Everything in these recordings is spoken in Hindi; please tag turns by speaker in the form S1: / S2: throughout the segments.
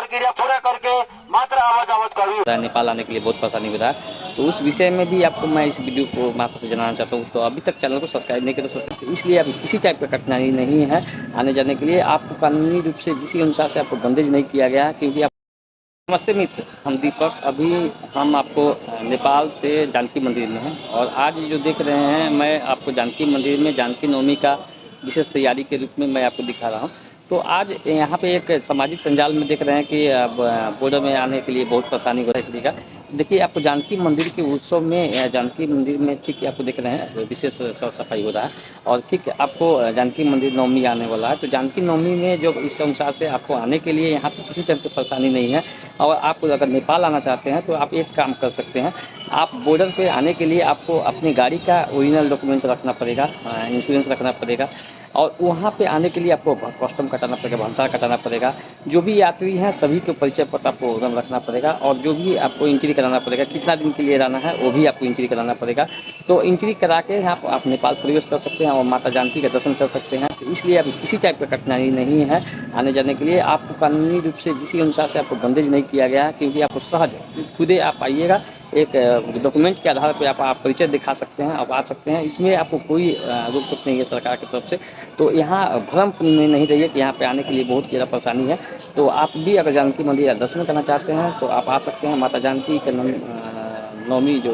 S1: प्रक्रिया पूरा करके मात्र आवाज आवत करी।
S2: नेपाल आने के लिए बहुत परेशानी हो रहा है, तो उस विषय में भी आपको मैं इस वीडियो को मैं आपसे जनाना चाहता हूँ। तो अभी तक चैनल को सब्सक्राइब नहीं किया तो सब्सक्राइब, इसलिए अभी किसी टाइप का कठिनाई नहीं है आने जाने के लिए। आपको कानूनी रूप से जिस अनुसार से आपको बंदेज नहीं किया गया है, क्योंकि आप नमस्ते मित्र, हम दीपक। अभी हम आपको नेपाल से जानकी मंदिर में हैं और आज जो देख रहे हैं मैं आपको जानकी मंदिर में जानकी नवमी का विशेष तैयारी के रूप में मैं आपको दिखा रहा हूं। तो आज यहाँ पे एक सामाजिक संजाल में देख रहे हैं कि अब बॉर्डर में आने के लिए बहुत परेशानी हो रही है। देखिए, आपको जानकी मंदिर के उत्सव में जानकी मंदिर में ठीक आपको देख रहे हैं विशेष साफ सफाई हो रहा है और ठीक आपको जानकी मंदिर नवमी आने वाला है। तो जानकी नवमी में जो इस अनुसार से आपको आने के लिए यहाँ पे किसी टाइप की परेशानी नहीं है। और आप अगर नेपाल आना चाहते हैं तो आप एक काम कर सकते हैं, आप बॉर्डर पे आने के लिए आपको अपनी गाड़ी का ओरिजिनल डॉक्यूमेंट रखना पड़ेगा, इंश्योरेंस रखना पड़ेगा और वहाँ पे आने के लिए आपको कस्टम कटाना पड़ेगा, भंसार कटाना पड़ेगा। जो भी यात्री हैं सभी के परिचय पत्र आपको एकदम रखना पड़ेगा और जो भी आपको एंट्री कराना पड़ेगा, कितना दिन के लिए रहना है वो भी आपको एंट्री कराना पड़ेगा। तो एंट्री करा के आप नेपाल प्रवेश कर सकते हैं और माता जानकी का दर्शन कर सकते हैं। तो इसलिए अभी किसी टाइप का कठिनाई नहीं है आने जाने के लिए। आपको कानूनी रूप से जिस अनुसार से आपको बंदेज नहीं किया गया है, क्योंकि आपको सहज खुदे आप आइएगा, एक डॉक्यूमेंट के आधार पर आप परिचय दिखा सकते हैं, आप आ सकते हैं। इसमें आपको कोई रोक टोक नहीं है सरकार की तरफ से। तो यहाँ भ्रम में नहीं रहिए कि यहाँ पे आने के लिए बहुत ज़्यादा परेशानी है। तो आप भी अगर जानकी मंदिर का दर्शन करना चाहते हैं तो आप आ सकते हैं। माता जानकी का नवमी जो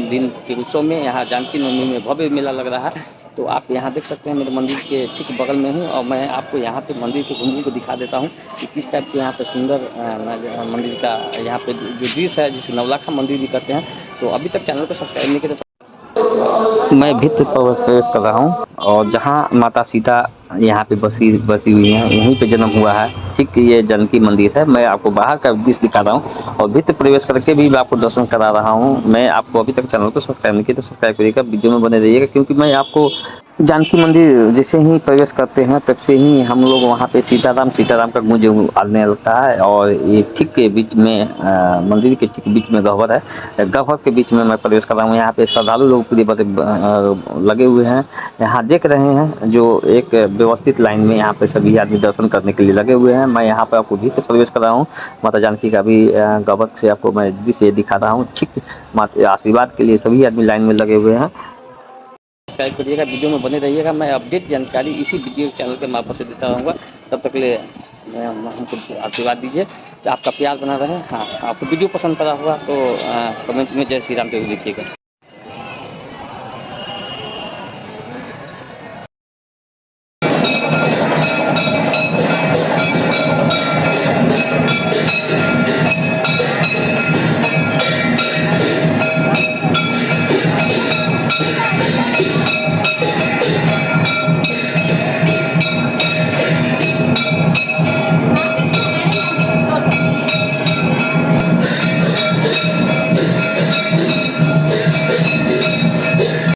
S2: दिन के उत्सव में यहाँ जानकी नवमी में भव्य मेला लग रहा है। तो आप यहाँ देख सकते हैं, मेरे मंदिर के ठीक बगल में हूँ और मैं आपको यहाँ पे मंदिर को घूम के दिखा देता हूँ कि किस टाइप के यहाँ पे सुंदर मंदिर का यहाँ पे जो दृश्य है, जिसे नवलखा मंदिर भी कहते हैं। तो अभी तक चैनल को सब्सक्राइब नहीं किया तो मैं भित्त प्रवेश कर रहा हूँ और जहाँ माता सीता यहाँ पे बसी हुई हैं, वहीं पे जन्म हुआ है। ठीक ये जानकी मंदिर है। मैं आपको बाहर का दृश्य दिखा रहा हूँ और भित्त प्रवेश करके भी आपको दर्शन करा रहा हूँ। मैं आपको अभी तक चैनल को सब्सक्राइब नहीं किया तो सब्सक्राइब करिएगा, वीडियो में बने रहिएगा, क्योंकि मैं आपको जानकी मंदिर जैसे ही प्रवेश करते हैं तब से ही हम लोग वहाँ पे सीताराम का गूंज आने लगता है। और ये ठीक के बीच में मंदिर के ठीक बीच में गह्वर है, गह्वर के बीच में मैं प्रवेश कर रहा हूँ। यहाँ पे श्रद्धालु लोग पूरी लगे हुए हैं। यहाँ देख रहे हैं जो एक व्यवस्थित लाइन में यहाँ पे सभी आदमी दर्शन करने के लिए लगे हुए हैं। मैं यहाँ पे आपको भी प्रवेश कर रहा हूँ। माता जानकी का भी गह्वर से आपको मैं दृश्य दिखा रहा हूँ। ठीक माता आशीर्वाद के लिए सभी आदमी लाइन में लगे हुए हैं। सब्सक्राइब करिएगा, वीडियो में बने रहिएगा। मैं अपडेट जानकारी इसी वीडियो चैनल के मार्फत से देता रहूँगा। तब तक के लिए हमको आशीर्वाद दीजिए, तो आपका प्यार बना रहे। हाँ, आपको वीडियो पसंद पड़ा हुआ तो कमेंट में जय श्री राम जरूर लिखिएगा।